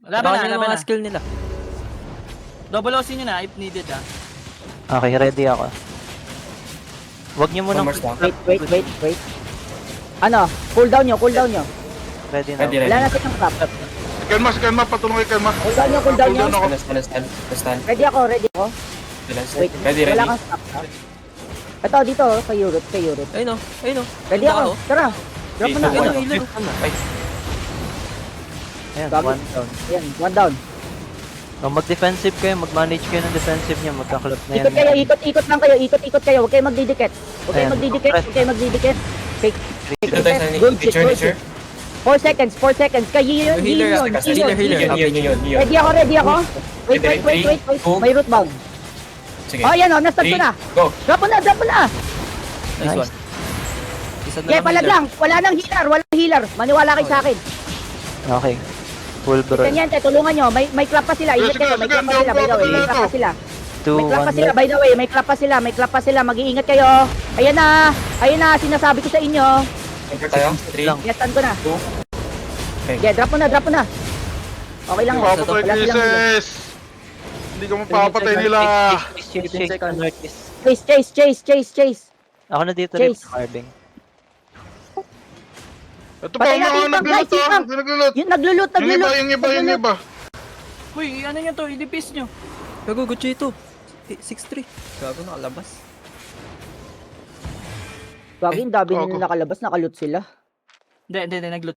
Laban na, yung laban mga na. skill nila. Double OC nyo na if needed Okay, ready ako. Wag niyo munang... One more stop. Wait. Ano? Cooldown nyo. Ready na. Ready, Wala na silang trap. Kalma, patulong kay Kalma. Cooldown nyo. ako. Stun. Ready ako. Wait, Ready. wala kang stop. Ito, dito, kay Urut. Ayun o. Ready ako. Tara. Drop mo na. Ayun, Ito, healer. Ayan, Gabi. one down. Ayan, one down. Mag-defensive kayo, mag-manage kayo ng defensive niya, magkaklap na yan. Ikot lang kayo. Ikot kayo. Huwag kayo magdidikit. Ayan, Fake. Dito tayo sa Good shit, picture, good nature. 4 seconds. Kayo yun. Healer, Yun. Ready ako. Wait. Two. May root bag. Sige. Oh, yan o. Nastab ko 3, na. go. Drop mo na. Nice Nice. one. Isa na Kaya lang palag healer. lang. Wala nang healer. Maniwala kayo sa akin. Okay. Full bro. Ganyan, tulungan nyo. May clap pa sila. Ingat kayo. May clap pa sila. By the way. May clap pa sila. 2, May clap pa 1, sila. By the way. May clap pa sila. Mag-iingat kayo. Ayan na. Sinasabi ko sa inyo. Enter tayo. 3, lang. Yes, ko na. 2. Okay. Yeah, drop mo na. Okay lang. Mapapatay Wala silang healer. Jesus. Hindi ka mapapatay nila. Chase ka, Northeast. Chase. Ako na dito rin Chase. sa carving. Ito pa, Patay natin mga itong guys, naglulut Ipang. naglulut. Yung naglulut. Yung iba. Uy, ano nyo to? I-defuse nyo. Gago, good ito. 6-3. Gago, nakalabas. Gagawin, dami Gago. nila nakalabas. Nakalut sila. Hindi, nag-loot